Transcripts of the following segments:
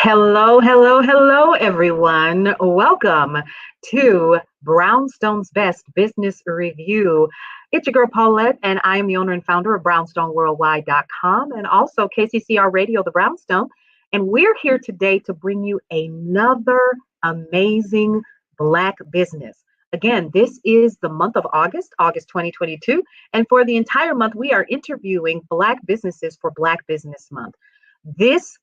Hello, hello, hello, everyone. Welcome to Brownstone's Best Business Review. It's your girl Paulette, and I am the owner and founder of BrownstoneWorldwide.com and also KCCR Radio, the Brownstone. And we're here today to bring you another amazing Black business. Again, this is the month of August 2022. And for the entire month, we are interviewing Black businesses for Black Business Month. This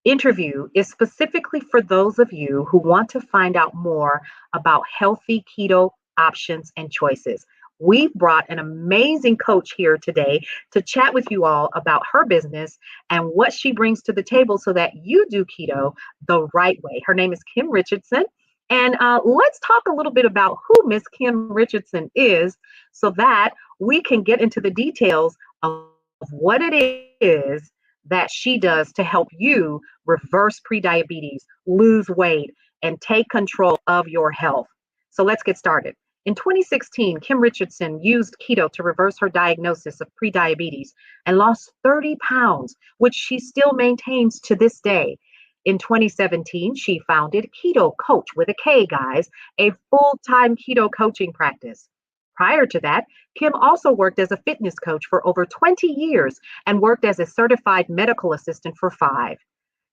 interview is specifically for those of you who want to find out more about healthy keto options and choices. We've brought an amazing coach here today to chat with you all about her business and what she brings to the table so that you do keto the right way. Her name is Kim Richardson. And let's talk a little bit about who Miss Kim Richardson is so that we can get into the details of what it is that she does to help you reverse prediabetes, lose weight, and take control of your health. So let's get started. In 2016, Kim Richardson used keto to reverse her diagnosis of prediabetes and lost 30 pounds, which she still maintains to this day. In 2017, she founded Keto Coach with a K, guys, a full-time keto coaching practice. Prior to that, Kim also worked as a fitness coach for over 20 years and worked as a certified medical assistant for 5.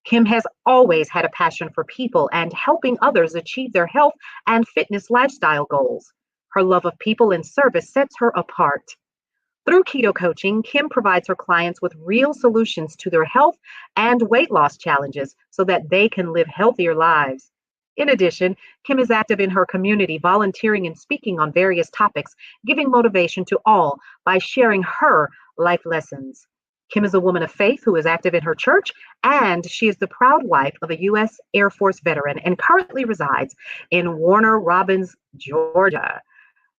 Kim has always had a passion for people and helping others achieve their health and fitness lifestyle goals. Her love of people and service sets her apart. Through keto coaching, Kim provides her clients with real solutions to their health and weight loss challenges so that they can live healthier lives. In addition, Kim is active in her community, volunteering and speaking on various topics, giving motivation to all by sharing her life lessons. Kim is a woman of faith who is active in her church, and she is the proud wife of a U.S. Air Force veteran and currently resides in Warner Robins, Georgia.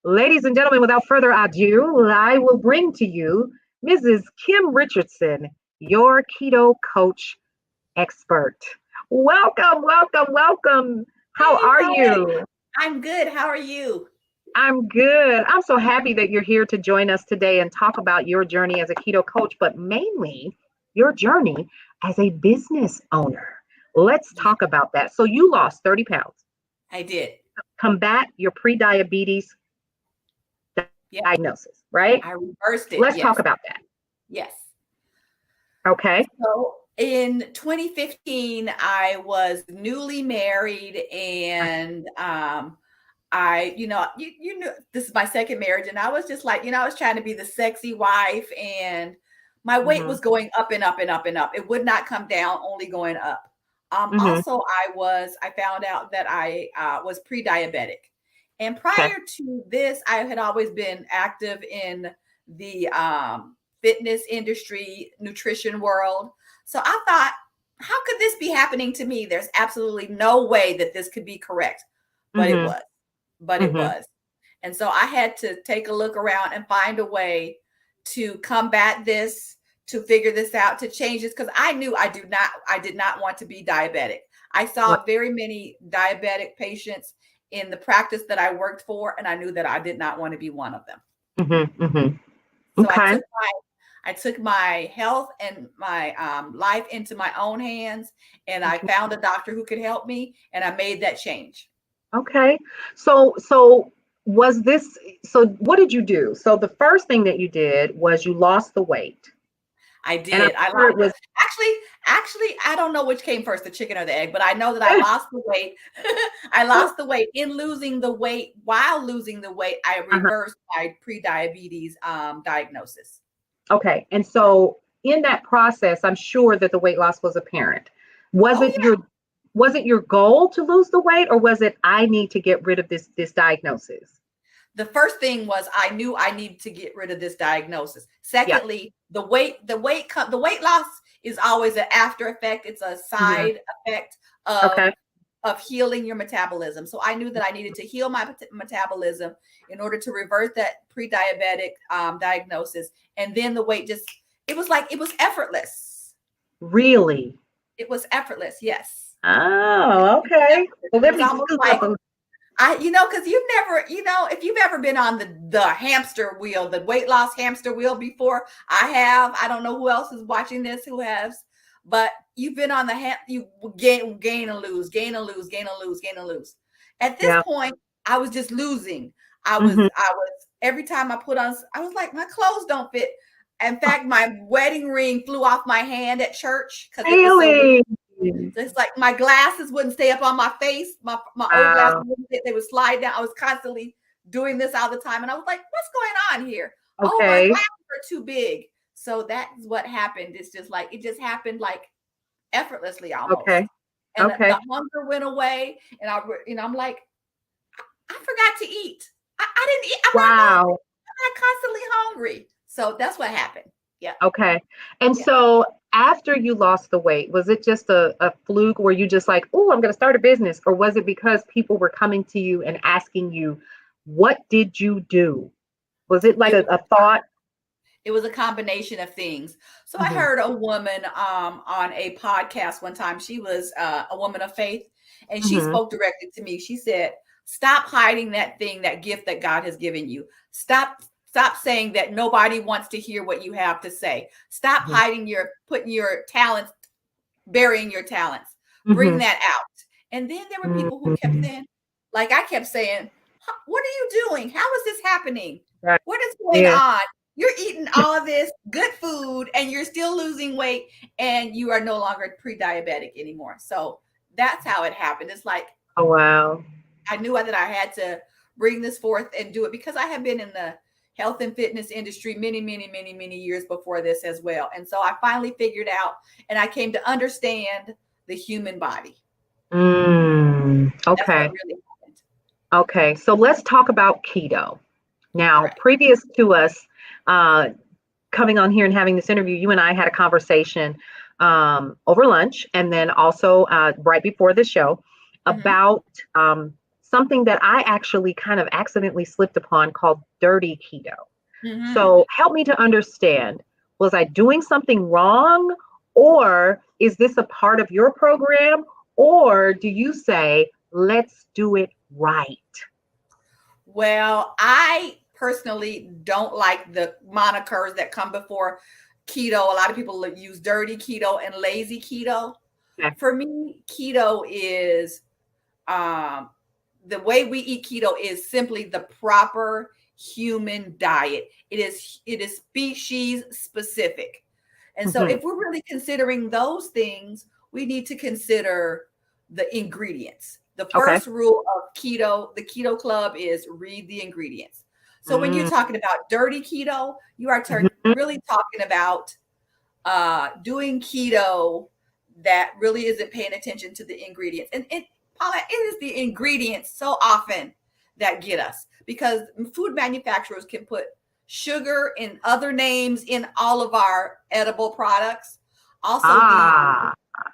Ladies and gentlemen, without further ado, I will bring to you Mrs. Kim Richardson, your keto coach expert. Welcome, welcome, welcome. How Hey, are Paulette. you? I'm good. How are you? I'm good. I'm so happy that you're here to join us today and talk about your journey as a keto coach, but mainly your journey as a business owner. Let's Yeah, talk about that. So you lost 30 pounds, I did. combat your pre-diabetes Yep. diagnosis, right? I reversed it. Let's talk Yes. about that. Yes. Okay. So in 2015, I was newly married and you know, this is my second marriage, and I was just like, I was trying to be the sexy wife, and my weight Mm-hmm. was going up and up and up and up. It would not come down, only going up. Mm-hmm. Also, I found out that I was pre-diabetic. And Okay. prior to this, I had always been active in the fitness industry, nutrition world. So I thought, how could this be happening to me? There's absolutely no way that this could be correct, but it Mm-hmm. was but it Mm-hmm. was. And so I had to take a look around and find a way to combat this, to figure this out, to change this, because I did not want to be diabetic. I Right. saw very many diabetic patients in the practice that I worked for, and I knew that I did not want to be one of them. Mm-hmm. Mm-hmm. So Okay. I took my health and my life into my own hands, and I found a doctor who could help me, and I made that change. Okay. So was this, so what did you do? So the first thing that you did was you lost the weight. I And I'm did. I sure lost it was actually, I don't know which came first, the chicken or the egg, but I know that I lost the weight. I lost the weight. In losing the weight, while losing the weight, I uh-huh. reversed my pre-diabetes diagnosis. Okay. And so in that process, I'm sure that the weight loss was apparent. Was Oh it yeah. your was it your goal to lose the weight, or was it I need to get rid of this diagnosis? The first thing was I knew I needed to get rid of this diagnosis. Yeah. Secondly, the weight loss is always an after effect. It's a Hmm. side effect of Okay. healing your metabolism. So I knew that I needed to heal my metabolism in order to reverse that pre-diabetic diagnosis. And then the weight just, it was effortless. Really? It was effortless. Yes. Oh, It was okay. effortless. Well, It let was me almost scoop up like, a because you've never, if you've ever been on the hamster wheel, the weight loss hamster wheel before, I have. I don't know who else is watching this who has, but you've been on the hand, you gain and lose, gain and lose, gain and lose, gain and lose. At this Yeah. point, I was just losing. Mhm. I was every time I put on, I was like, my clothes don't fit. In fact, my wedding ring flew off my hand at church because it was so big. Really? So it's like my glasses wouldn't stay up on my face. My old glasses Wow. wouldn't fit. They would slide down. I was constantly doing this all the time. And I was like, what's going on here? Oh, my Okay. glasses are too big. So that's what happened. It's just like, it just happened like effortlessly almost. Okay. And Okay. the hunger went away. And I'm like, I forgot to eat. I didn't eat. Wow. I'm not constantly hungry. So that's what happened. Yeah. Okay. And Yeah. so after you lost the weight, was it just a fluke where you just like, oh, I'm going to start a business? Or was it because people were coming to you and asking you, what did you do? Was it like a thought? It was a combination of things. So I Mhm. heard a woman on a podcast one time. She was a woman of faith, and she Mhm. spoke directly to me. She said, "Stop hiding that thing, that gift that God has given you. Stop saying that nobody wants to hear what you have to say. Stop Mhm. hiding putting your talents, burying your talents. Bring Mhm. that out." And then there were people who kept Mhm. saying, like I kept saying, "What are you doing? How is this happening? Right. What is going Yeah. on? You're eating all of this good food and you're still losing weight and you are no longer pre-diabetic anymore." So that's how it happened. It's like Oh, wow. I knew that I had to bring this forth and do it because I have been in the health and fitness industry many, many, many, many years before this as well. And so I finally figured out and I came to understand the human body. That's what Okay. really happened. Okay. So let's talk about keto. All Now, right. previous to us uh, coming on here and having this interview, you and I had a conversation over lunch and then also right before the show Mm-hmm. about something that I actually kind of accidentally slipped upon called dirty keto. Mm-hmm. So help me to understand, was I doing something wrong, or is this a part of your program, or do you say, let's do it right? Well, I personally don't like the monikers that come before keto. A lot of people use dirty keto and lazy keto. Okay. For me, keto is um, the way we eat keto is simply the proper human diet. It is species specific. And so Mhm. if we're really considering those things, we need to consider the ingredients. The Okay. first rule of keto, the keto club, is read the ingredients. So when you're Mm. talking about dirty keto, you are Mhm. really talking about doing keto that really isn't paying attention to the ingredients. And Paula, it is the ingredients so often that get us because food manufacturers can put sugar and other names in all of our edible products. Also, Ah.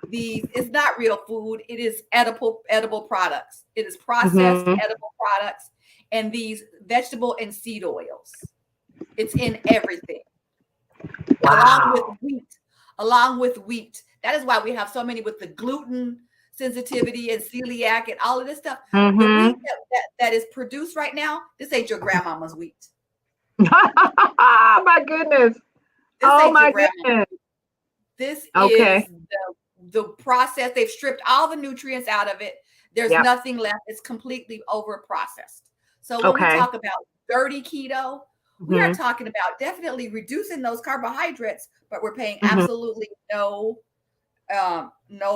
the it's not real food. It is edible products. It is processed Mhm. edible products and these vegetable and seed oils. It's in everything along with Wow. wheat, along with wheat. That is why we have so many with the gluten sensitivity and celiac and all of this stuff. The wheat Mhm. that is produced right now, this ain't your grandmama's wheat. My goodness. This Oh ain't your my grandma. goodness. This Okay. is the process. They've stripped all the nutrients out of it. There's Yep. nothing left. It's completely over processed. So when we Okay. talk about dirty keto, we are Mhm. talking about definitely reducing those carbohydrates, but we're paying Mhm. absolutely no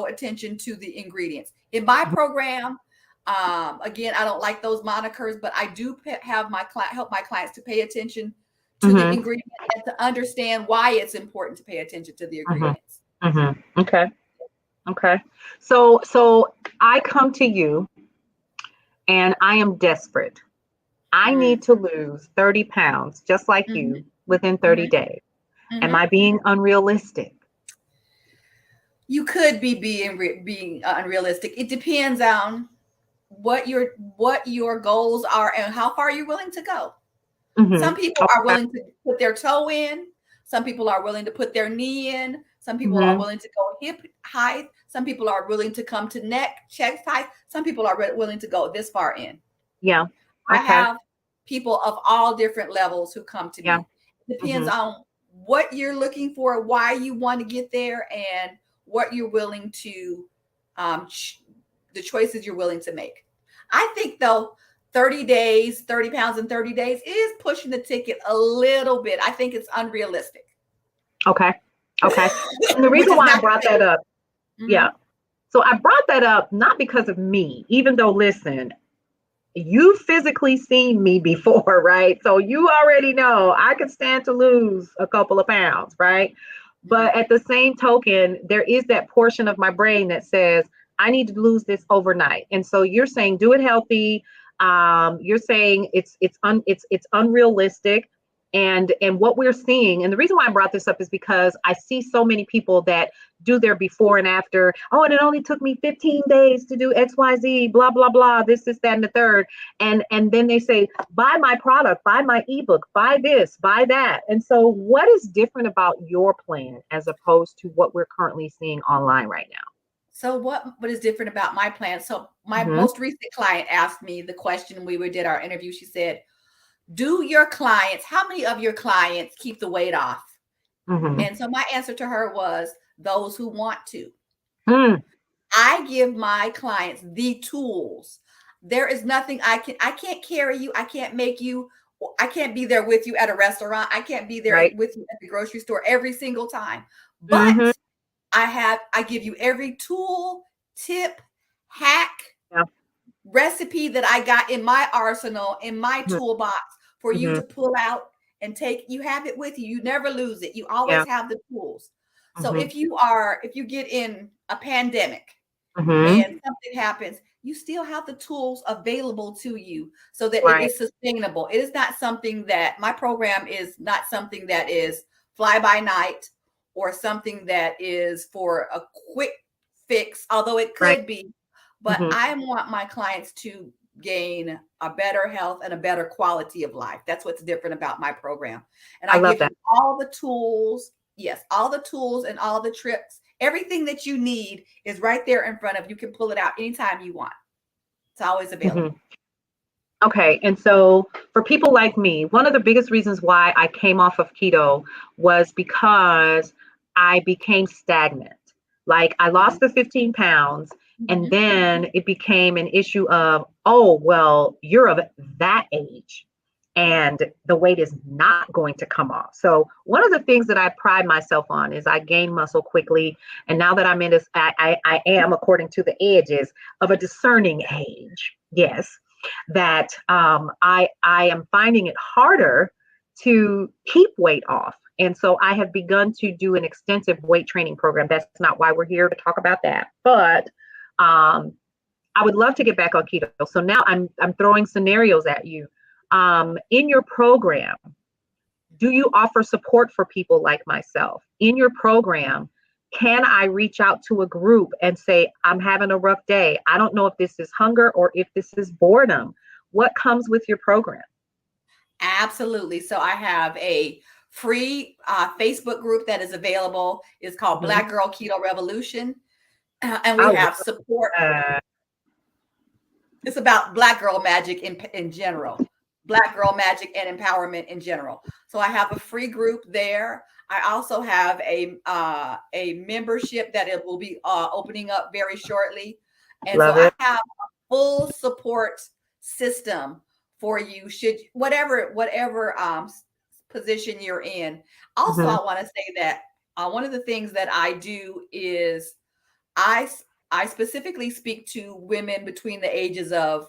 attention to the ingredients. In my program, again, I don't like those monikers, but I do have help my clients to pay attention to the Mhm. ingredients and to understand why it's important to pay attention to the Mhm. ingredients. Mhm. Okay. Okay. So I come to you and I am desperate. I Mm, need to lose 30 pounds just like mhm, you within 30 mhm, days. Am mhm. I being unrealistic? You could be being unrealistic. It depends on what your goals are and how far you're willing to go. Some Mhm. people are Okay. willing to put their toe in. Some people are willing to put their knee in. Some people are Mhm. willing to go hip height. Some people are willing to come to neck, chest height. Some people are willing to go this far in. Yeah. I Okay. have people of all different levels who come to Yeah. me. It depends Mhm. on what you're looking for, why you want to get there, and what you're willing to, the choices you're willing to make. I think though, 30 days, 30 pounds in 30 days is pushing the ticket a little bit. I think it's unrealistic. Okay. Okay. And the reason why I brought that up, yeah. So I brought that up not because of me, even though, listen, you physically seen me before, right? So you already know I could stand to lose a couple of pounds, right? But at the same token, there is that portion of my brain that says, I need to lose this overnight. And so you're saying do it healthy. You're saying it's unrealistic. And what we're seeing, and the reason why I brought this up is because I see so many people that do their before and after. Oh, and it only took me 15 days to do XYZ, blah, blah, blah, this, that, and the third. And then they say, buy my product, buy my ebook, buy this, buy that. And so what is different about your plan as opposed to what we're currently seeing online right now? So what is different about my plan? So my most recent client asked me the question when we did our interview. She said, how many of your clients keep the weight off? And so my answer to her was those who want to. I give my clients the tools. There is nothing I can't carry you. I can't make you, I can't be there with you at a restaurant. I can't be there with you at the grocery store every single time. But I give you every tool, tip, hack, recipe that I got in my arsenal, in my toolbox for you to pull out and take. You have it with you. You never lose it. You always have the tools. So if you get in a pandemic and something happens, you still have the tools available to you so that it is sustainable. It is not something that my program is not something that is fly by night or something that is for a quick fix, although it could be. But I want my clients to gain a better health and a better quality of life. That's what's different about my program. And I give you all the tools. Yes, all the tools and all the tricks. Everything that you need is right there in front of you. You can pull it out anytime you want. It's always available. Okay. And so for people like me, one of the biggest reasons why I came off of keto was because I became stagnant. Like I lost the 15 pounds and then it became an issue of, oh, well, you're of that age and the weight is not going to come off. So one of the things that I pride myself on is I gain muscle quickly. And now that I'm in this, I am, according to the ages, of a discerning age. Yes, that I am finding it harder to keep weight off. And so I have begun to do an extensive weight training program. That's not why we're here to talk about that. But I would love to get back on keto. So now I'm throwing scenarios at you. In your program, do you offer support for people like myself? In your program, can I reach out to a group and say, I'm having a rough day. I don't know if this is hunger or if this is boredom. What comes with your program? Absolutely. So I have a free Facebook group that is available. It's called Black Girl Keto Revolution. And we have support. It's about Black girl magic in general, Black girl magic and empowerment in general. So I have a free group there. I also have a membership that it will be opening up very shortly. And I have a full support system for you should whatever position you're in. Also, I want to say that one of the things that I do is I specifically speak to women between the ages of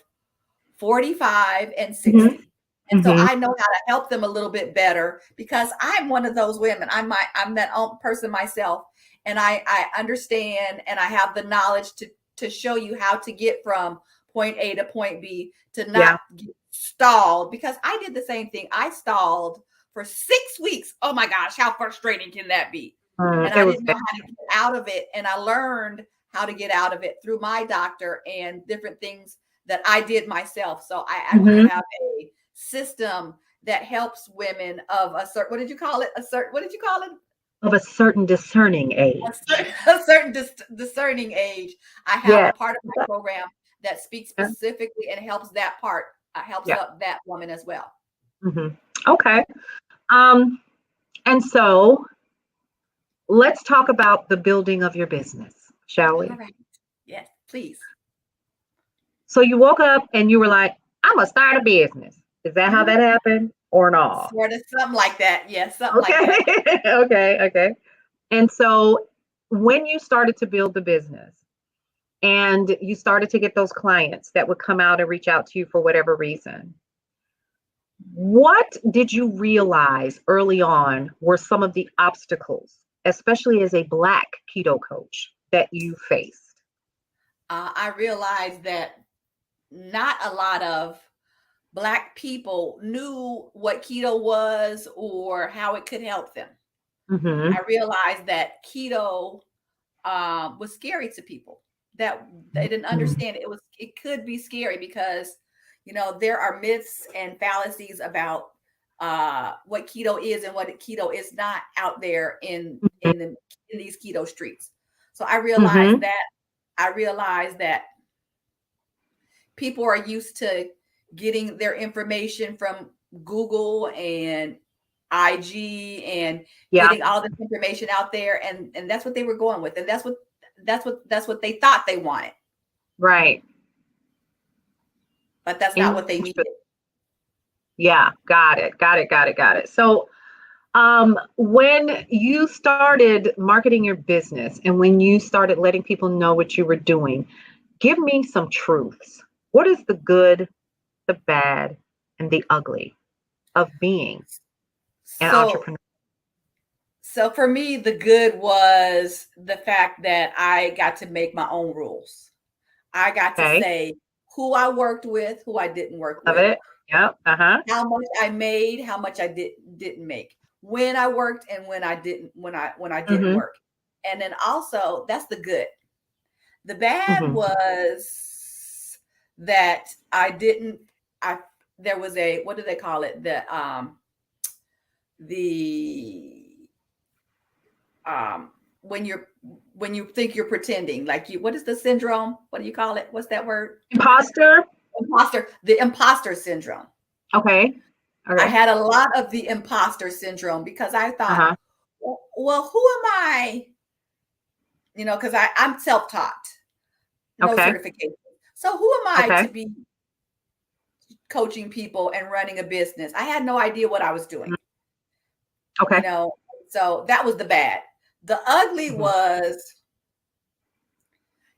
45 and 60. And so I know how to help them a little bit better because I'm one of those women. I'm that person myself. And I understand and I have the knowledge to show you how to get from point A to point B to not get stalled, because I did the same thing. I stalled for 6 weeks. Oh my gosh, how frustrating can that be? And I didn't know how to get out of it. And I learned how to get out of it through my doctor and different things that I did myself. So I actually have a system that helps women of a certain, what did you call it? Of a certain discerning age. A certain discerning age. I have a part of my program that speaks specifically and helps that part, helps up that woman as well. Okay. And so let's talk about the building of your business, shall All we? right. Yes, please. So you woke up and you were like, I'm gonna start a business. Is that how Mhm. that happened or not? Sort of something like that. Yeah, something like Okay. that. Okay. And so when you started to build the business and you started to get those clients that would come out and reach out to you for whatever reason, what did you realize early on were some of the obstacles, especially as a Black keto coach, that you faced? I realized that not a lot of Black people knew what keto was or how it could help them. Mm-hmm. I realized that keto was scary to people, that they didn't Mm-hmm. understand it could be scary because there are myths and fallacies about what keto is and what keto is not out there in these keto streets. So Mm-hmm. I realized that people are used to getting their information from Google and IG and Yeah, getting all this information out there, and that's what they were going with, and that's what they thought they wanted, right. but that's not what they Interesting. needed. Yeah, got it. So, when you started marketing your business and when you started letting people know what you were doing, give me some truths. What is the good, the bad, and the ugly of being an So entrepreneur? so for me, the good was the fact that I got to make my own rules. I got to Okay, say who I worked with, who I didn't work love with, it. Yep. Uh-huh. how much I made, how much I didn't make, when I worked and when I didn't Mm-hmm. work. And then also that's the good. The bad Mm-hmm. was that I didn't I there was a, what do they call it? The when you think you're pretending, like, what is the syndrome? What do you call it? What's that word? Imposter. The imposter syndrome. Okay. I Okay. had a lot of the imposter syndrome because I thought, Uh-huh. well, who am I? Because I'm self-taught, no Okay. certification. So who am I Okay. to be coaching people and running a business? I had no idea what I was doing, Mm. you Okay. know. So that was the bad. The ugly Hmm. was,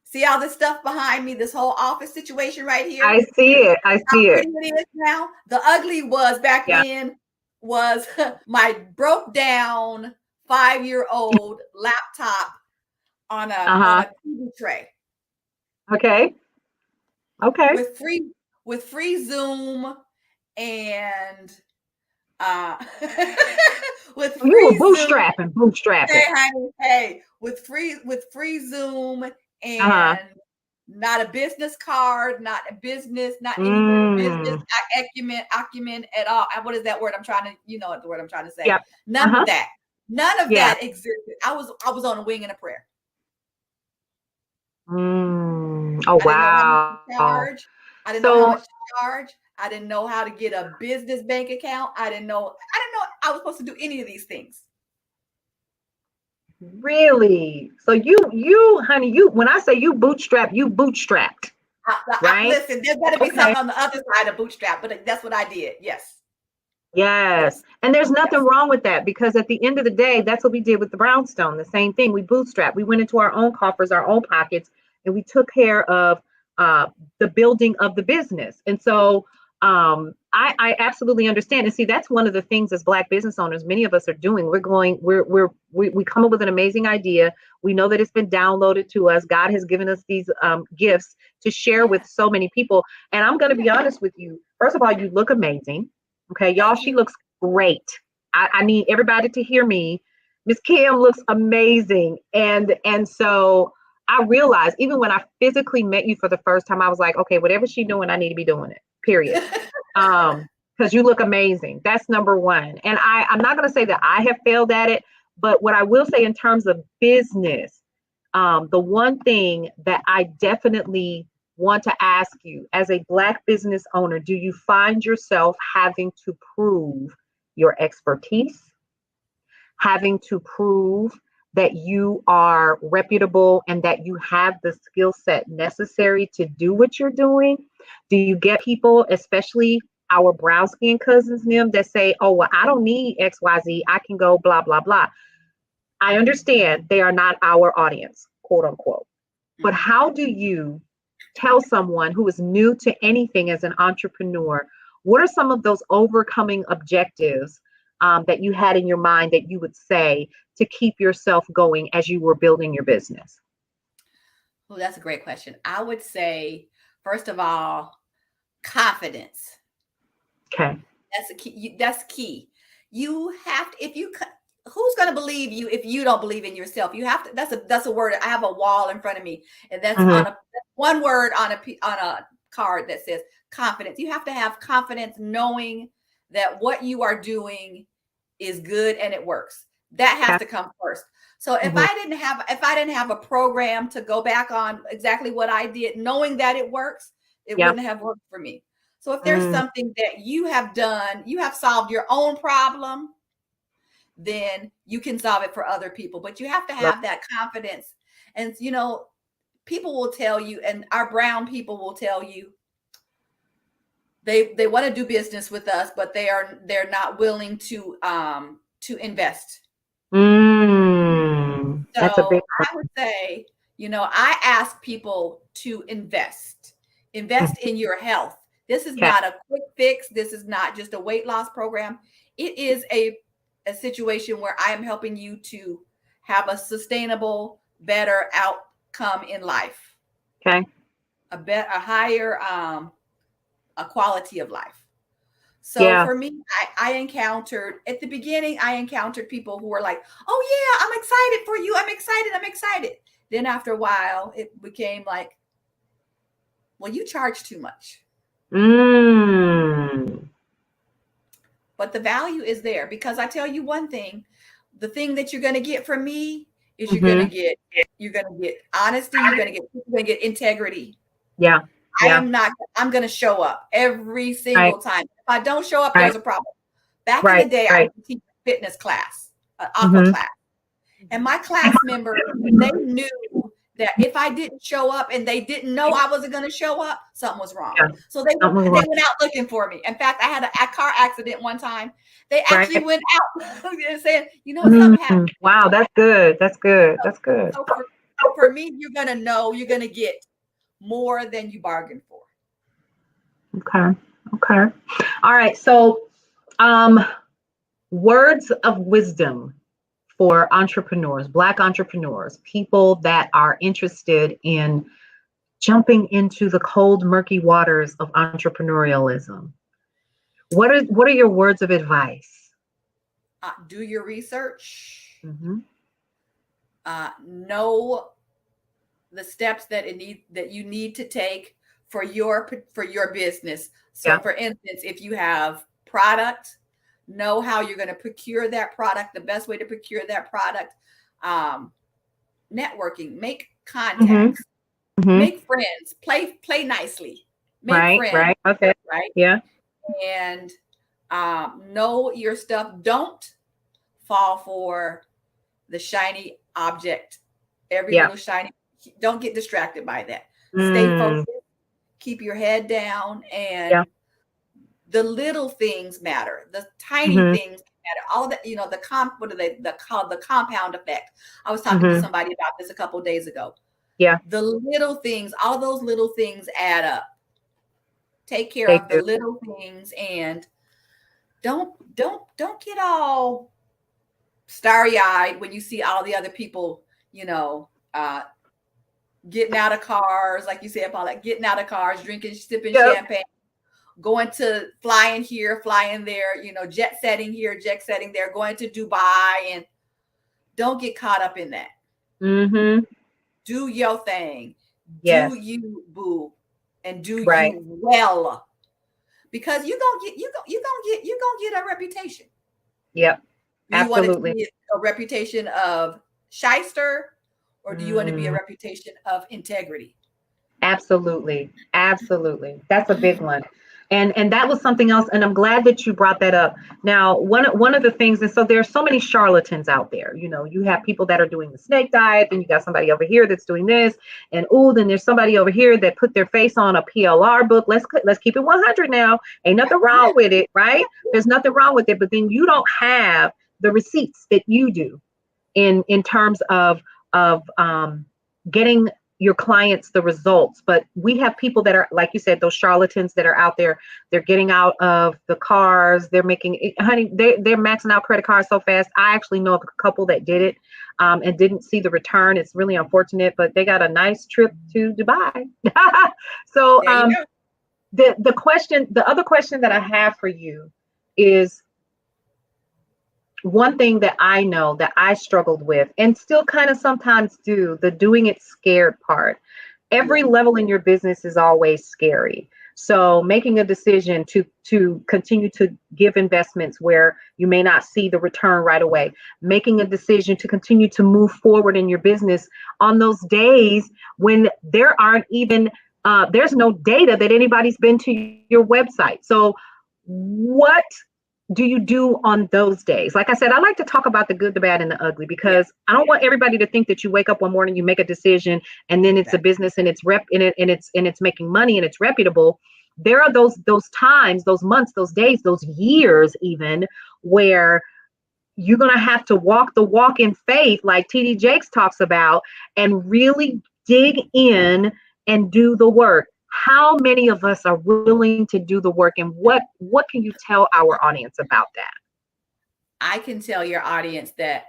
see all this stuff behind me, this whole office situation right I here, see it. I how see it. pretty it is now. The ugly was back Yeah. then was my broke down 5-year-old laptop on a Uh-huh. TV tray Okay. Okay. with free Zoom and uh with You were free Zoom. bootstrapping, Hey, bootstrapping. honey, hey, with free Zoom Uh-huh. and not a business card, not a business, not any business Mm. acumen at all. What is that word? I'm trying to, the word I'm trying to say. Yep. None of Uh-huh. that. None of Yeah. that existed. I was on a wing and a prayer. Mm. Oh, I didn't know how much to wow. charge. I didn't know how So much to charge. I didn't know how to get a business bank account. I didn't know I was supposed to do any of these things. really, so you, honey, when I say you bootstrap, you bootstrapped, right? Listen, there's got to be Okay. something on the other side of bootstrap, but that's what I did. Yes. Yes. Yes. And there's nothing Yes. wrong with that because at the end of the day, that's what we did with the Brownstone. The same thing. We bootstrapped. We went into our own coffers, our own pockets, and we took care of uh, the building of the business. And so I absolutely understand. And see, that's one of the things as Black business owners, many of us are doing. We come up with an amazing idea. We know that it's been downloaded to us. God has given us these gifts to share with Yeah. so many people. And I'm going to be Yeah. honest with you. First of all, you look amazing. Okay, y'all, Thank she you. looks great. I need everybody to hear me. Miss Kim looks amazing. And so I realized even when I physically met you for the first time, I was like, okay, whatever she's doing, I need to be doing it. Period. Because you look amazing. That's number one. And I'm not gonna say that I have failed at it, but what I will say in terms of business, the one thing that I definitely want to ask you as a Black business owner, do you find yourself having to prove your expertise, having to prove that you are reputable and that you have the skill set necessary to do what you're doing? Do you get people, especially our brown skin cousins, them that say, oh, well, I don't need XYZ. I can go blah, blah, blah. I understand they are not our audience, quote unquote. But how do you tell someone who is new to anything as an entrepreneur, what are some of those overcoming objectives that you had in your mind that you would say to keep yourself going as you were building your business? Well, that's a great question. I would say, first of all, confidence. Okay. That's a key. That's key. You have to, if you, who's going to believe you if you don't believe in yourself? You have to, that's a word. I have a wall in front of me, and that's on a one word on a card that says confidence. You have to have confidence knowing that what you are doing is good and it works. That has to come first. So if I didn't have a program to go back on exactly what I did, knowing that it works, it wouldn't have worked for me. So if there's something that you have done, you have solved your own problem, then you can solve it for other people. But you have to have that confidence. And, you know, people will tell you, and our brown people will tell you, they want to do business with us, but they're not willing to invest. That's a big one. I would say, you know, I ask people to invest in your health. This is not a quick fix. This is not just a weight loss program. It is a situation where I am helping you to have a sustainable, better outcome in life. Okay. A higher a quality of life. So for me, I encountered at the beginning, people who were like, oh yeah, I'm excited for you. I'm excited. Then after a while, it became like, well, you charge too much. But the value is there, because I tell you one thing, the thing that you're going to get from me is you're going to get honesty. You're going to get integrity. Yeah. I'm going to show up every single time. If I don't show up, there's a problem. Back in the day, I would teach a fitness class, an aqua class. And my class members, they knew that if I didn't show up and they didn't know I wasn't going to show up, something was wrong. So they went out looking for me. In fact, I had a car accident one time. They actually went out and said, you know, something happened. Wow, that's good. That's good. That's good. So for me, you're going to know you're going to get more than you bargained for. Okay. All right. So, words of wisdom for entrepreneurs, Black entrepreneurs, people that are interested in jumping into the cold, murky waters of entrepreneurialism. What are your words of advice? Do your research. Know the steps that you need to take for your business. So for instance, if you have product, know how you're going to procure that product, the best way to procure that product. Networking, make contacts, make friends, play nicely, make friends. Right. Okay. Right. Yeah. And know your stuff. Don't fall for the shiny object. Every little shiny. Don't get distracted by that. Stay focused. Keep your head down, and the little things matter. The tiny things matter. All of that, you know, what are they called? The compound effect. I was talking to somebody about this a couple of days ago. Yeah. The little things, all those little things add up. Take care of the little things, and don't get all starry-eyed when you see all the other people, you know, getting out of cars, like you said, Paula, getting out of cars, drinking, sipping champagne, going to flying here, flying there, you know, jet setting here, jet setting there, going to Dubai, and don't get caught up in that. Do your thing. Do you, boo, and do you well, because you're gonna get a reputation. Yep. Absolutely. You want to get a reputation of shyster, or do you want to be a reputation of integrity? Absolutely. That's a big one. And that was something else, and I'm glad that you brought that up. Now, one of the things, and so there's so many charlatans out there. You have people that are doing the snake diet, and you got somebody over here that's doing this, and then there's somebody over here that put their face on a PLR book. Let's keep it 100 now. Ain't nothing wrong with it, right? There's nothing wrong with it, but then you don't have the receipts that you do in terms of getting your clients the results. But we have people that are, like you said, those charlatans that are out there. They're getting out of the cars. They're making, honey, they're maxing out credit cards so fast. I actually know of a couple that did it and didn't see the return. It's really unfortunate, but they got a nice trip to Dubai. So the other question that I have for you is, one thing that I know that I struggled with and still kind of sometimes do, the doing it scared part. Every level in your business is always scary. So making a decision to continue to give investments where you may not see the return right away, making a decision to continue to move forward in your business on those days when there aren't even, there's no data that anybody's been to your website. So what do you do on those days? Like I said, I like to talk about the good, the bad, and the ugly, because I don't want everybody to think that you wake up one morning, you make a decision, and then it's a business and it's it's making money and it's reputable. There are those times, those months, those days, those years even, where you're going to have to walk the walk in faith, like TD Jakes talks about, and really dig in and do the work. How many of us are willing to do the work, and what can you tell our audience about that? I can tell your audience that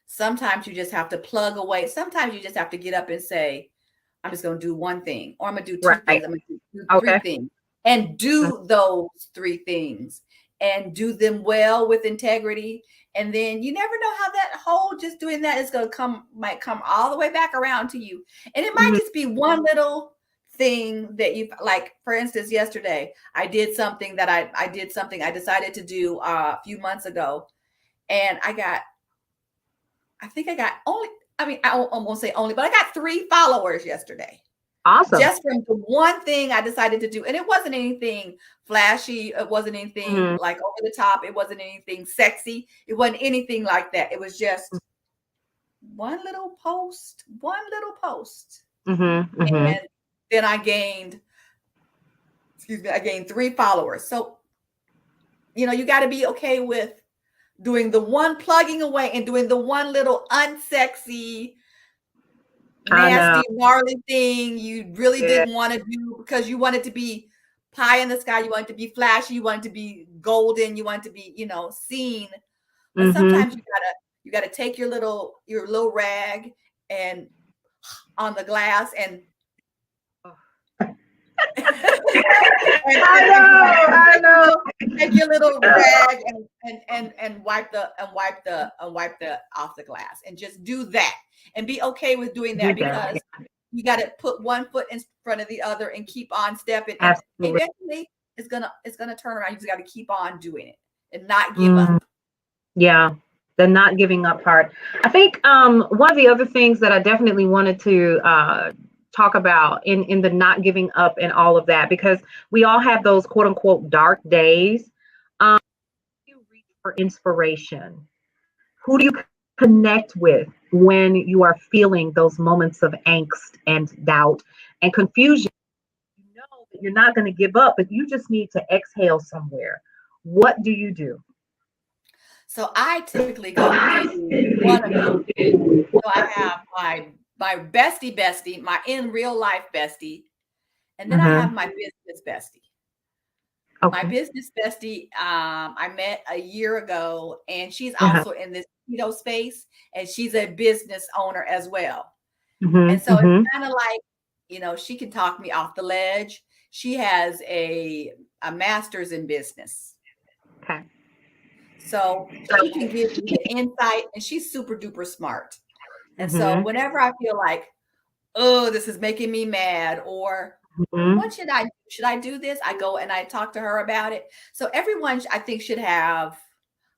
sometimes you just have to plug away. Sometimes you just have to get up and say, I'm just going to do one thing, or I'm going to do two things. I'm going to do three things, and do those three things and do them well with integrity. And then you never know how that whole just doing that is going to might come all the way back around to you. And it might just be one little thing that you, like, for instance, yesterday I did something that I decided to do a few months ago, and I won't say only, but I got 3 followers yesterday. Awesome. Just from the one thing I decided to do. And it wasn't anything flashy. It wasn't anything like over the top. It wasn't anything sexy. It wasn't anything like that. It was just one little post. And then I gained 3 followers. So, you got to be okay with doing the one, plugging away, and doing the one little unsexy, nasty, gnarly thing you really didn't want to do because you wanted to be pie in the sky. You wanted to be flashy. You wanted to be golden. You wanted to be, seen. But sometimes you gotta take your little rag and on the glass and I know. Take your little rag and wipe the off the glass, and just do that, and be okay with doing that, because you got to put one foot in front of the other and keep on stepping. And eventually, it's gonna turn around. You just got to keep on doing it and not give up. Yeah. The not giving up part. I think one of the other things that I definitely wanted to talk about in the not giving up and all of that, because we all have those quote unquote dark days. You reach for inspiration. Who do you connect with when you are feeling those moments of angst and doubt and confusion? You know that you're not going to give up, but you just need to exhale somewhere. What do you do? So I typically go to one of them. So I have my bestie, my in real life bestie, and then I have my business bestie. My business bestie, I met a year ago, and she's also in this keto space, and she's a business owner as well. And so it's kind of like, she can talk me off the ledge. She has a master's in business. Okay. So she can give me the insight, and she's super duper smart. And so whenever I feel like, oh, this is making me mad, or what should I do? Should I do this? I go and I talk to her about it. So everyone, I think, should have,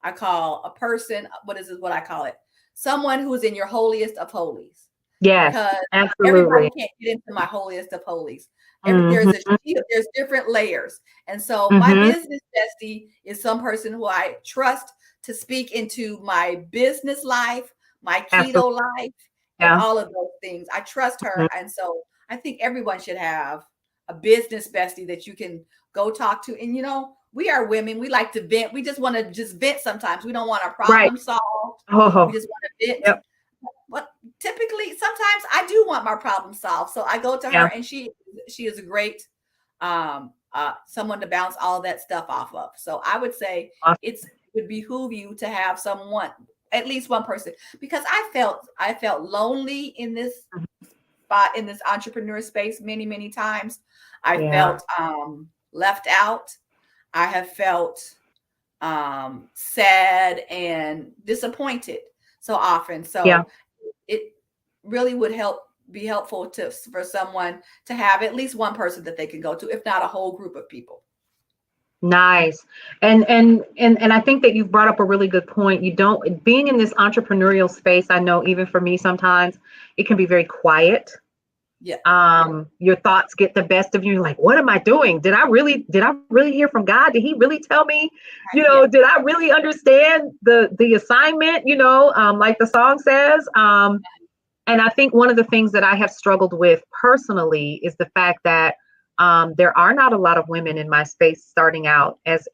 I call a person, what I call it? Someone who is in your holiest of holies. Yes, because everybody absolutely. can't get into my holiest of holies. There's a Mm-hmm. shield, there's different layers. And so my Mm-hmm. business bestie is some person who I trust to speak into my business life, my Absolutely. keto life, and Yeah. all of those things. I trust her. Mhm. And so I think everyone should have a business bestie that you can go talk to. And we are women. We like to vent. We just want to just vent sometimes. We don't want our Right. problem solved. We Oh, just want to vent. yep. But typically, sometimes I do want my problem solved. So I go to her, Yeah. and she is a great someone to bounce all that stuff off of. So I would say Awesome. it would behoove you to have someone, at least one person, because I felt lonely in this spot, in this entrepreneur space, many times. I Yeah. felt left out. I have felt sad and disappointed so often. Yeah. So it really would be helpful for someone to have at least one person that they can go to, if not a whole group of people. Nice. And I think that you've brought up a really good point. You don't being in this entrepreneurial space, I know even for me sometimes it can be very quiet. Yeah. Your thoughts get the best of you. You're like, what am I doing? Did I really hear from God? Did he really tell me? Yeah. Did I really understand the assignment? Like the song says. And I think one of the things that I have struggled with personally is the fact that there are not a lot of women in my space starting out as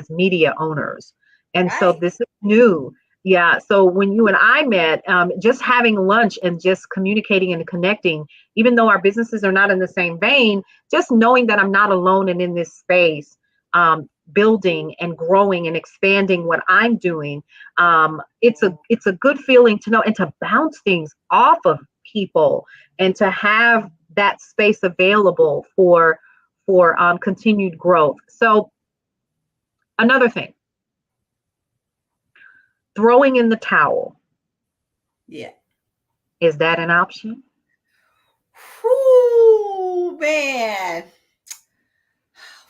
media owners, and so Right. this is new. Yeah. So when you and I met, just having lunch and just communicating and connecting, even though our businesses are not in the same vein, just knowing that I'm not alone and in this space, building and growing and expanding what I'm doing, it's a good feeling to know and to bounce things off of people and to have that space available for continued growth. So another thing, throwing in the towel, Yeah. is that an option? Whoo, man.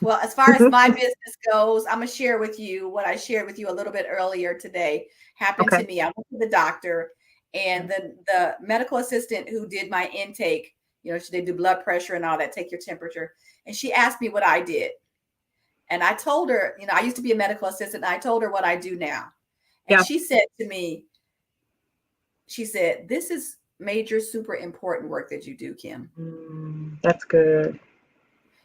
Well, as far as my business goes, I'm going to share with you what I shared with you a little bit earlier today happened Okay. to me. I went to the doctor, and the medical assistant who did my intake, they do blood pressure and all that, take your temperature. And she asked me what I did. And I told her, I used to be a medical assistant, and I told her what I do now. And Yeah. she said to me, she said, "This is major, super important work that you do, Kim." That's good.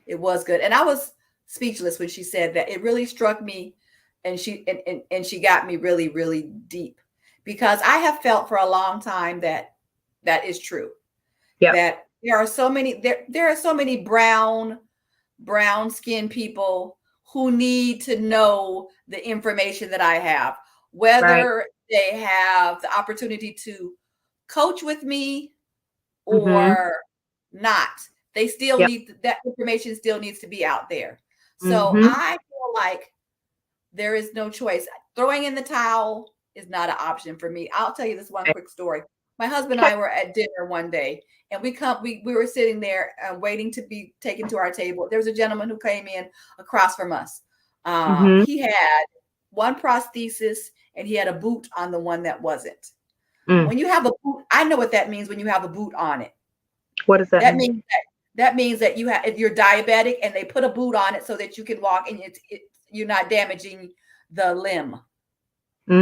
It was good. And I was speechless when she said that. It really struck me, and she got me really, really deep, because I have felt for a long time that that is true. Yeah. That there are so many brown skinned people who need to know the information that I have, Right. whether they have the opportunity to coach with me Mm-hmm. or not. They still Yep. need that information, still needs to be out there. So Mm-hmm. I feel like there is no choice. Throwing in the towel is not an option for me. I'll tell you this one quick story. My husband and Okay. I were at dinner one day, and we were sitting there waiting to be taken to our table. There was a gentleman who came in across from us. Mm-hmm. He had one prosthesis, and he had a boot on the one that wasn't. Mm. When you have a boot, I know what that means when you have a boot on it. What does that That mean? means that if you're diabetic and they put a boot on it so that you can walk, and you're not damaging the limb. He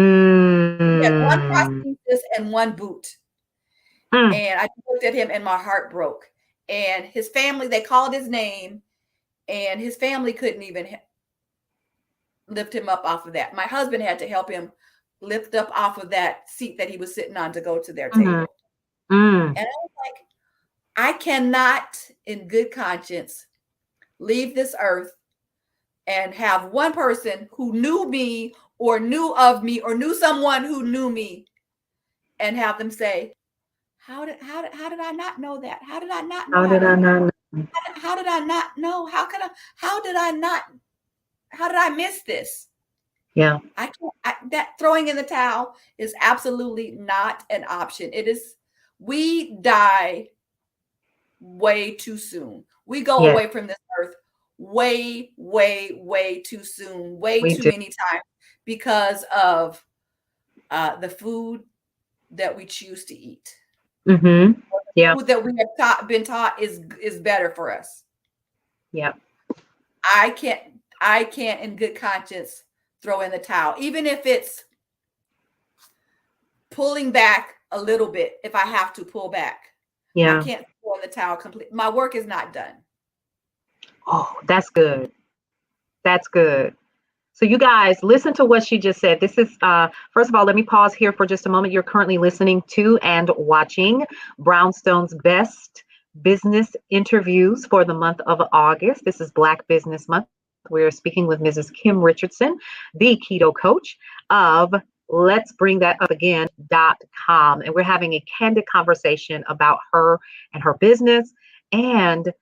had one Mm. prosthesis and one boot. Mm. And I looked at him and my heart broke. And his family, they called his name, and his family couldn't even lift him up off of that. My husband had to help him lift up off of that seat that he was sitting on to go to their Mm. table. Mm. And I was like, I cannot in good conscience leave this earth and have one person who knew me or knew of me or knew someone who knew me and have them say, how did I not know that? How did I not know How how did to I not know? how did I not know? How did I not how did I miss this? Yeah. That throwing in the towel is absolutely not an option. We die way too soon. We go Yes, away from this earth way, way, way too soon, way we too do. many times, because of the food that we choose to eat. Mm-hmm. Yeah. food that we have been taught is better for us. Yeah. I can't in good conscience throw in the towel, even if it's pulling back a little bit. If I have to pull back, I Yeah. can't throw in the towel completely. My work is not done. Oh, that's good. That's good. So you guys listen to what she just said. This is first of all, let me pause here for just a moment. You're currently listening to and watching Brownstone's best business interviews for the month of August. This is Black Business Month. We're speaking with Mrs. Kim Richardson, the keto coach of Let's Bring That Up Again.com. And we're having a candid conversation about her and her business. And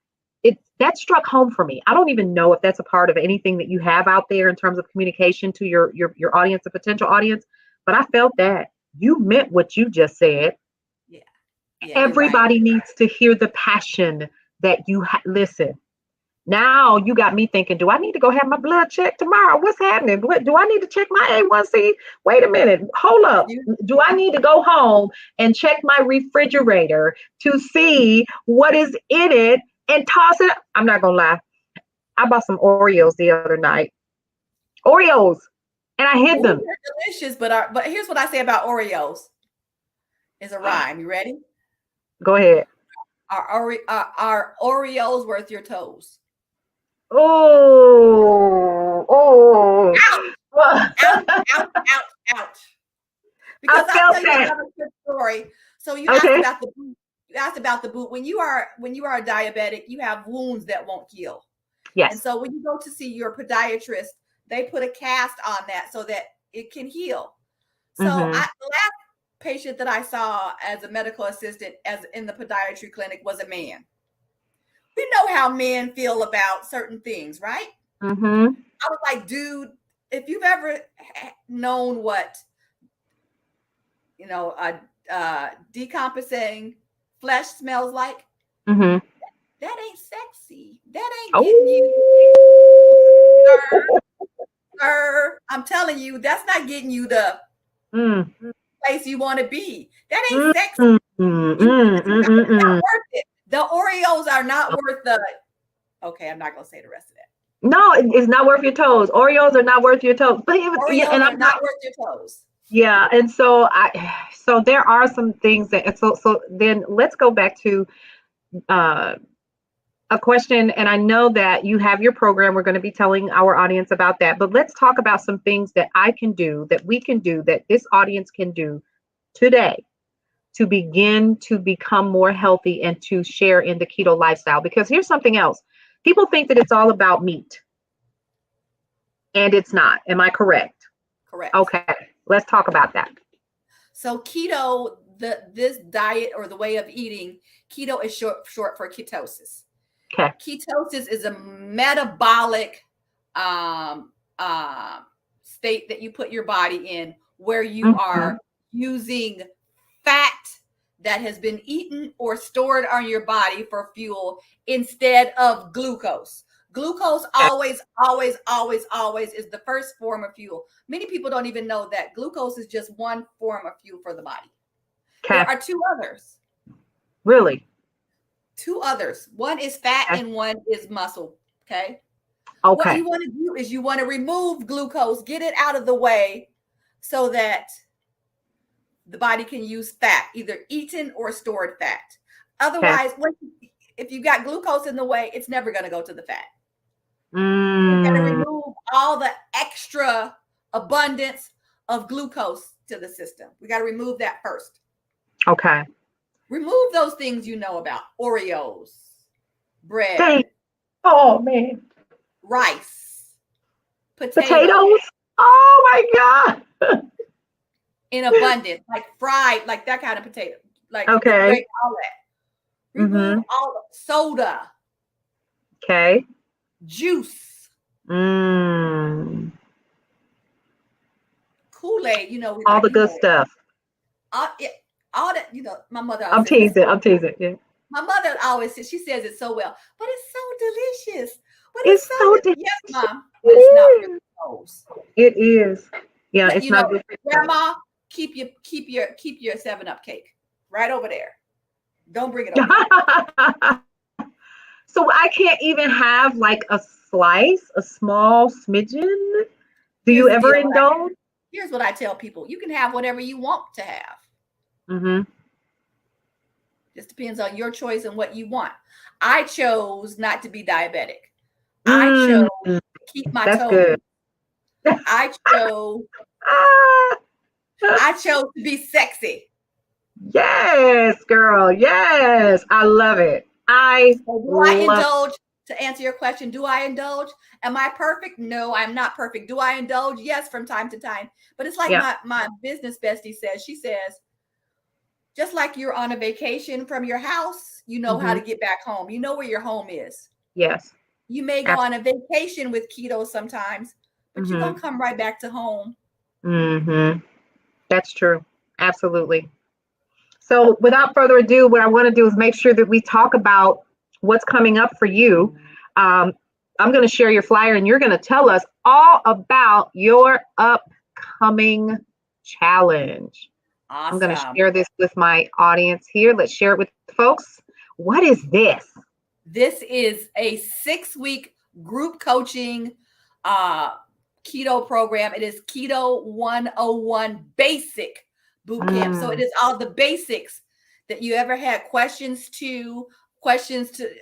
that struck home for me. I don't even know if that's a part of anything that you have out there in terms of communication to your audience, a potential audience, but I felt that you meant what you just said. Yeah. Everybody needs to hear the passion that you listen. Now you got me thinking, do I need to go have my blood checked tomorrow? What's happening? Do I need to check my A1C? Wait a minute. Hold up. Do I need to go home and check my refrigerator to see what is in it and toss it? I'm not going to lie. I bought some Oreos the other night. Oreos. And I hid them. They're delicious, but here's what I say about Oreos. Is a rhyme. You ready? Go ahead. Are Oreos worth your toes? Oh. Ouch. Because I'll tell you another quick story. So you asked about the boot. You asked about the boot. When you are a diabetic, you have wounds that won't heal. Yes. And so when you go to see your podiatrist, they put a cast on that so that it can heal. So the last patient that I saw as a medical assistant as in the podiatry clinic was a man. We know how men feel about certain things, right? Mm-hmm. I was like, dude, if you've ever known what, decompensating flesh smells like, that ain't sexy. That ain't getting you, sir. I'm telling you, that's not getting you the place you want to be. That ain't sexy. It's not worth it. The Oreos are not worth the. Okay, I'm not gonna say the rest of that. No, it's not worth your toes. Oreos are not worth your toes. But Oreos are not worth your toes. Yeah, and so there are some things that so then let's go back to a question, and I know that you have your program. We're going to be telling our audience about that, but let's talk about some things that I can do, that we can do, that this audience can do today to begin to become more healthy and to share in the keto lifestyle. Because here's something else. People think that it's all about meat, and it's not. Am I correct? Correct. Okay, let's talk about that. So keto, this diet or the way of eating, keto is short for ketosis. Okay. Ketosis is a metabolic state that you put your body in where you are using fat that has been eaten or stored on your body for fuel instead of glucose. Glucose always is the first form of fuel. Many people don't even know that glucose is just one form of fuel for the body. Okay. There are two others. Really? Two others. One is fat and one is muscle. Okay. Okay. What you want to do is you want to remove glucose, get it out of the way so that the body can use fat, either eaten or stored fat. Otherwise, if you got glucose in the way, it's never going to go to the fat. You got to remove all the extra abundance of glucose to the system. We got to remove that first. Okay. Remove those things you know about. Oreos, bread. Oh, man. Rice. Potatoes. Oh, my God. In abundance, like fried, like that kind of potato. Like all that. Remove all the soda. Okay. Juice. Kool-Aid, all the good stuff. All that, my mother. I'm teasing. Yeah. My mother always says, she says it so well, but it's so delicious. But it's so delicious. Yes, Mom. But it's not really close. It is. Yeah, but, it's not good. Grandma, keep your 7-Up cake right over there. Don't bring it over here. So I can't even have like a slice, a small smidgen. Do Here's you the ever deal. indulge? Here's what I tell people. You can have whatever you want to have. Mm-hmm. Just depends on your choice and what you want. I chose not to be diabetic. I chose Mm, to keep my that's good. toes. I chose Ah, I chose to be sexy. yes, girl. Yes. I love it. I So do I love indulge? To answer your question, do I indulge? Am I perfect? No, I'm not perfect. Do I indulge? Yes, from time to time. But it's like yeah. my business bestie says. She says, just like you're on a vacation from your house, you know how Mm-hmm. to get back home. You know where your home is. Yes. You may go on a vacation with keto sometimes, but you're Mm-hmm. gonna come right back to home. Mm-hmm. That's true. Absolutely. So without further ado, what I want to do is make sure that we talk about what's coming up for you. Um, I'm going to share your flyer and you're going to tell us all about your upcoming challenge. I'm going to Awesome. share this with my audience here. Let's share it with folks. What is this? This is a 6-week group coaching uh, keto program. It is Keto 101 Basic Boot Camp. So it Mm, is all the basics that you ever had questions to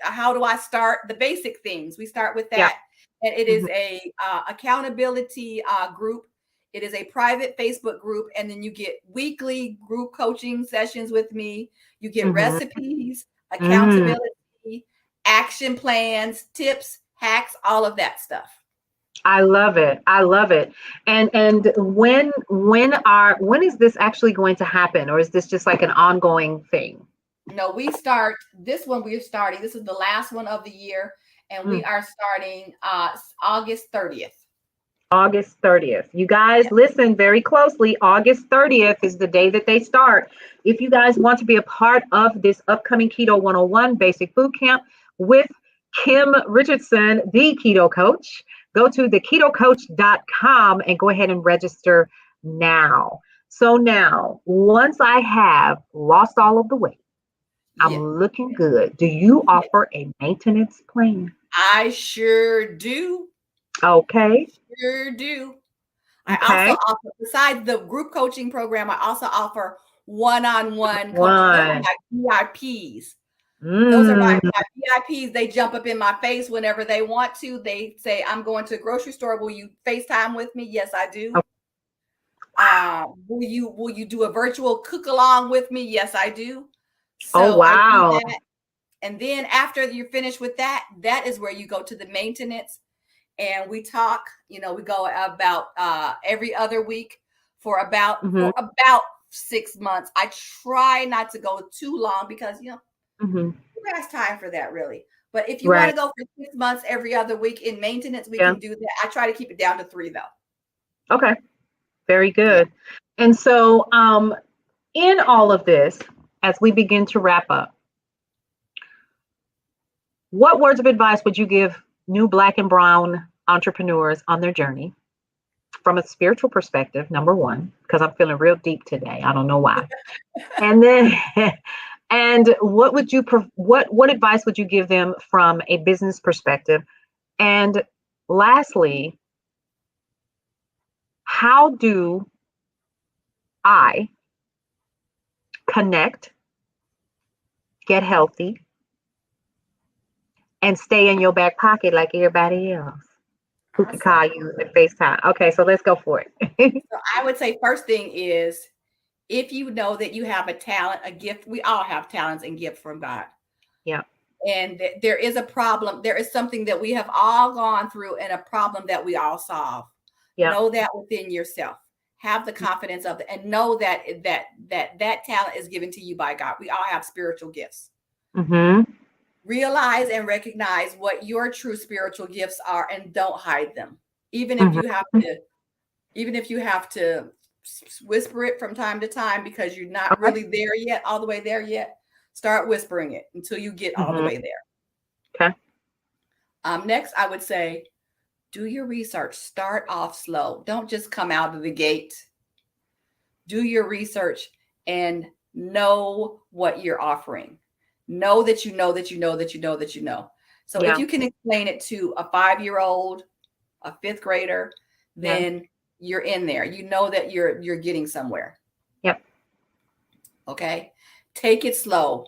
how do I start the basic things. We start with yeah. that. And it Hmm. is a accountability group. It is a private Facebook group. And then you get weekly group coaching sessions with me. You get Hmm. recipes, Mm, accountability, action plans, tips, hacks, all of that stuff. I love it. I love it. And when is this actually going to happen, or is this just like an ongoing thing? No, we start this one. We're starting. This is the last one of the year, and we Mm. are starting August 30th. August 30th. You guys Yeah. listen very closely. August 30th is the day that they start. If you guys want to be a part of this upcoming Keto 101 Basic Boot Camp with Kim Richardson, the Keto Coach, go to theketocoach.com and go ahead and register now. So now, once I have lost all of the weight, I'm Yeah. looking good. Do you Yeah. offer a maintenance plan? I sure do. Okay. Sure do. I also Okay. offer, besides the group coaching program, I also offer one-on-one coaching. Those are One. my VIPs. Those are Mm, my VIPs. They jump up in my face whenever they want to. They say, I'm going to a grocery store. Will you FaceTime with me? Yes, I do. oh, Will you do a virtual cook along with me? Yes, I do. oh, So I do wow. that. And then after you're finished with that, that is where you go to the maintenance and we talk. We go about every other week for about Hmm. for about 6 months. I try not to go too long because Hmm. who has time for that really? But if you want Right. to go for 6 months every other week in maintenance, we Yeah. can do that. I try to keep it down to 3 though. Okay. Very Yeah. good. And so, in all of this, as we begin to wrap up, what words of advice would you give new Black and Brown entrepreneurs on their journey from a spiritual perspective? Number one, because I'm feeling real deep today. I don't know why. And then, and what would you what advice would you give them from a business perspective? And lastly, how do I connect, get healthy, and stay in your back pocket like everybody else who can call Awesome. you at FaceTime? Okay, so let's go for it. So I would say first thing is if you know that you have a talent, a gift, we all have talents and gifts from God. Yeah, And there is a problem. There is something that we have all gone through and a problem that we all solve. yeah. Know that within yourself. Have the confidence of it and know that talent is given to you by God. We all have spiritual gifts. Mm-hmm. Realize and recognize what your true spiritual gifts are and don't hide them. Even if you have Mm-hmm. to, even if you have to whisper it from time to time because you're not Okay. really there yet, all the way there yet, start whispering it until you get all the Mm-hmm. way there. Okay. Next, I would say, do your research. Start off slow. Don't just come out of the gate. Do your research and know what you're offering. know that you know that you know that you know that you know. So if Yeah. you can explain it to a 5-year-old, a fifth grader, Yeah. then you're in there. You know that you're getting somewhere. Yep. Okay. Take it slow.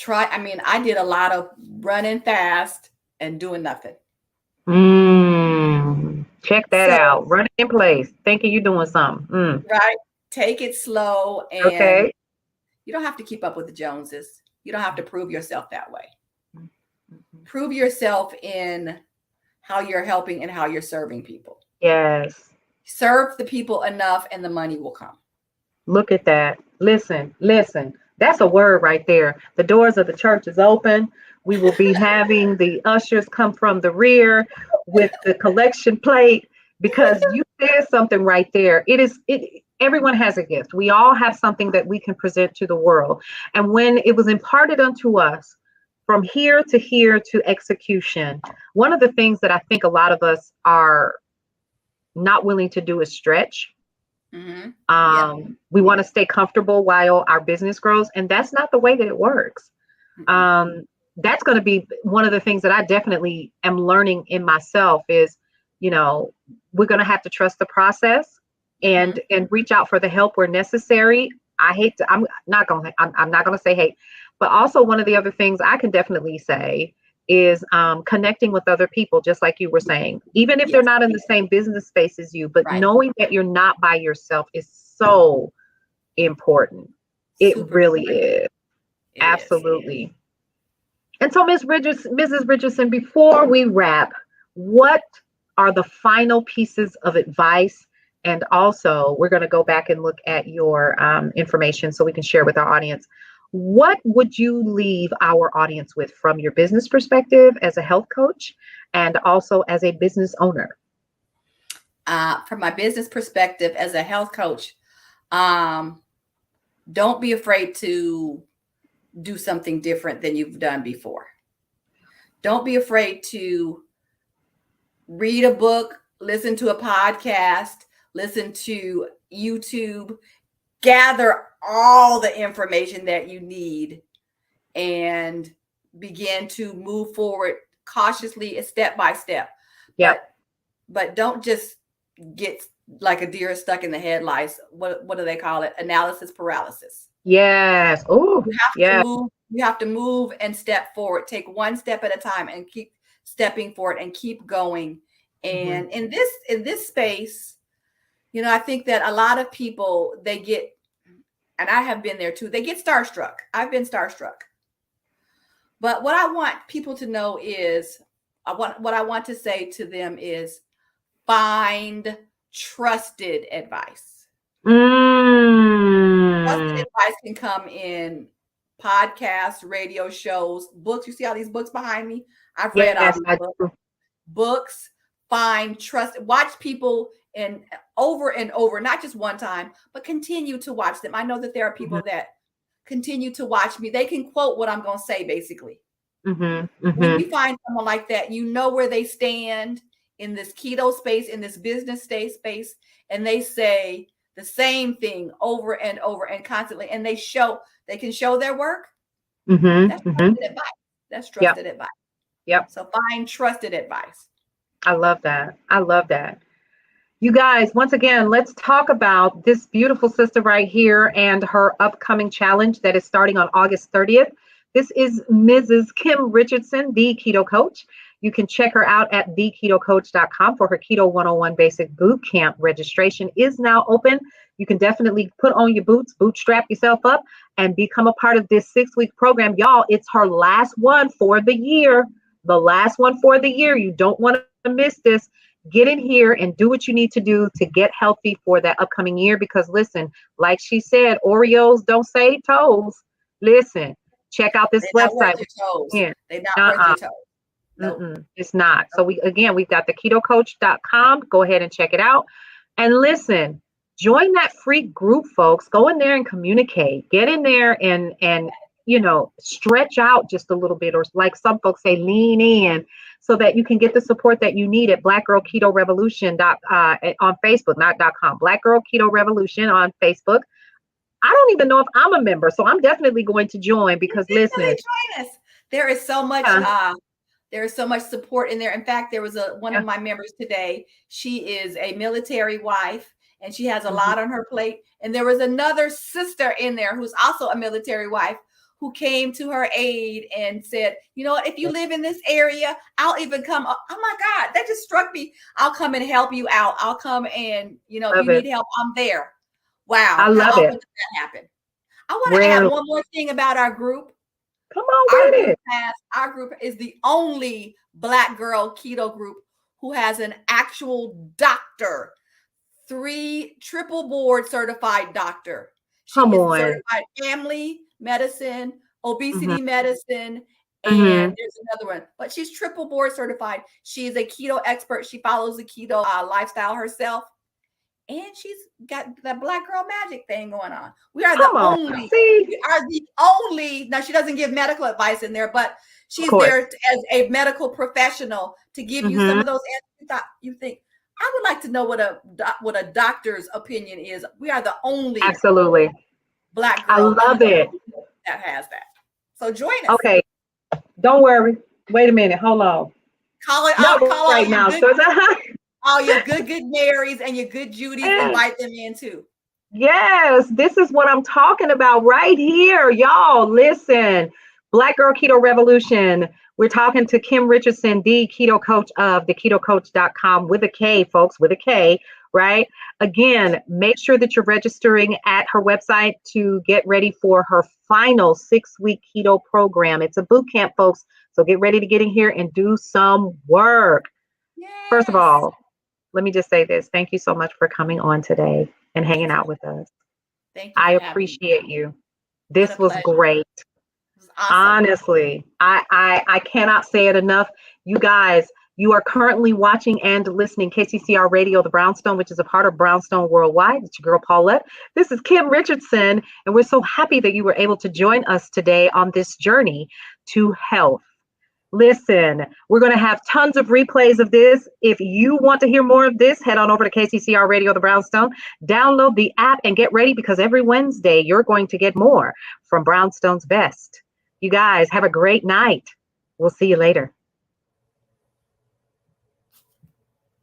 I did a lot of running fast and doing nothing. Check that So, out. Running in place, thinking you're doing something. right, take it slow, and Okay. you don't have to keep up with the Joneses. You don't have to prove yourself that way. Mhm. Prove yourself in how you're helping and how you're serving people. Yes. Serve the people enough and the money will come. Look at that. Listen, listen. That's a word right there. The doors of the church is open. We will be having the ushers come from the rear with the collection plate because you said something right there. Everyone has a gift. We all have something that we can present to the world. And when it was imparted unto us from here to execution, one of the things that I think a lot of us are not willing to do is stretch. Mm-hmm. Yep. We want to stay comfortable while our business grows, and that's not the way that it works. Mm-hmm. That's going to be one of the things that I definitely am learning in myself is, we're going to have to trust the process Mm-hmm. and reach out for the help where necessary. I'm not going to say hate, but also one of the other things I can definitely say is connecting with other people, just like you were saying, even if they're Yes. not in the same business space as you, but Right. knowing that you're not by yourself is so important. It Super really duper. is. It is. Absolutely. And so, Mrs. Richardson, before we wrap, what are the final pieces of advice? And also, we're going to go back and look at your information so we can share with our audience. What would you leave our audience with from your business perspective as a health coach and also as a business owner? From my business perspective as a health coach, don't be afraid to do something different than you've done before. Don't be afraid to read a book, listen to a podcast, listen to YouTube, gather all the information that you need and begin to move forward cautiously, step by step. Yep. But don't just get like a deer stuck in the headlights. What do they call it? Analysis paralysis. Yes. Oh, yeah. You have to move and step forward. Take one step at a time and keep stepping forward and keep going. Mm-hmm. And in this space, I think that a lot of people and I have been there too, they get starstruck. I've been starstruck. But what I want people to know is what I want to say to them is find trusted advice. Trusted advice can come in podcasts, radio shows, books. You see all these books behind me? I've read all Yes, these I books. do. Books, find trust, watch people and over, not just one time, but continue to watch them. I know that there are people that continue to watch me. They can quote what I'm going to say, basically. Mm-hmm. When Mm-hmm. you find someone like that, you know where they stand in this keto space, in this business space, and they say the same thing over and over and constantly, and they can show their work. That's Mm-hmm. Mm-hmm. trusted advice. That's Yep. trusted advice. Yep. So find trusted advice. I love that. I love that. You guys, once again, let's talk about this beautiful sister right here and her upcoming challenge that is starting on August 30th. This is Mrs. Kim Richardson, the Keto Coach. You can check her out at theketocoach.com for her Keto 101 Basic Boot Camp. Registration is now open. You can definitely put on your boots, bootstrap yourself up, and become a part of this 6-week program. Y'all, it's her last one for the year. The last one for the year. You don't want to miss this. Get in here and do what you need to do to get healthy for that upcoming year. Because listen, like she said, Oreos don't save toes. Listen, check out this They're not worth website. your toes. Here. They're not worth your toes. Nope. It's not. So we've got the ketocoach.com. Go ahead and check it out. And listen, join that free group, folks. Go in there and communicate. Get in there and stretch out just a little bit, or like some folks say, lean in, so that you can get the support that you need at Black Girl Keto Revolution on Facebook, not .com. Black Girl Keto Revolution on Facebook. I don't even know if I'm a member, so I'm definitely going to join because listen, Join us. There is so much. yeah, There is so much support in there. In fact, there was one yeah, of my members today. She is a military wife and she has a mhm, lot on her plate. And there was another sister in there who's also a military wife who came to her aid and said, you know, if you live in this area, I'll even come. Oh my God, that just struck me. I'll come and help you out. I'll come and, you know, if love you need it. help, I'm there. Wow. I How love often it. does that happen? I want to add Rarely. one more thing about our group. Come on with it. Our group is the only Black girl keto group who has an actual doctor, 3 triple board certified doctor. She Come is on. certified family medicine, Hmm. obesity medicine, Hmm. and there's another one, but she's triple board certified. She is a keto expert. She follows the keto lifestyle herself, and she's got that black girl magic thing going on. Come on. See, We are the only, now she doesn't give medical advice in there, but of she's course. there as a medical professional to give you some Hmm. of those answers you think, I would like to know what a doctor's opinion is. We are the only Absolutely. black I girl love keto it. that has that. So join us. Okay. Don't worry. Wait a minute. Hold on. Not Call right now. So all your good Marys and your good Judys, invite them in too. yes, this is what I'm talking about right here. Y'all, listen. Black Girl Keto Revolution. We're talking to Kim Richardson, the keto coach of theketocoach.com with a K, folks, with a K, right? Again, make sure that you're registering at her website to get ready for her final 6-week keto program. It's a boot camp, folks. So get ready to get in here and do some work. First of Yes. all, let me just say this. Thank you so much for coming on today and hanging out with us. Thank you I for having me. appreciate you. What a This was pleasure. great. It was awesome. Honestly, I cannot say it enough. You guys, you are currently watching and listening KCCR Radio, the Brownstone, which is a part of Brownstone Worldwide. It's your girl Paulette. This is Kim Richardson, and we're so happy that you were able to join us today on this journey to health. Listen, we're going to have tons of replays of this. If you want to hear more of this, head on over to KCCR Radio, the Brownstone. Download the app and get ready because every Wednesday you're going to get more from Brownstone's Best. You guys have a great night. We'll see you later.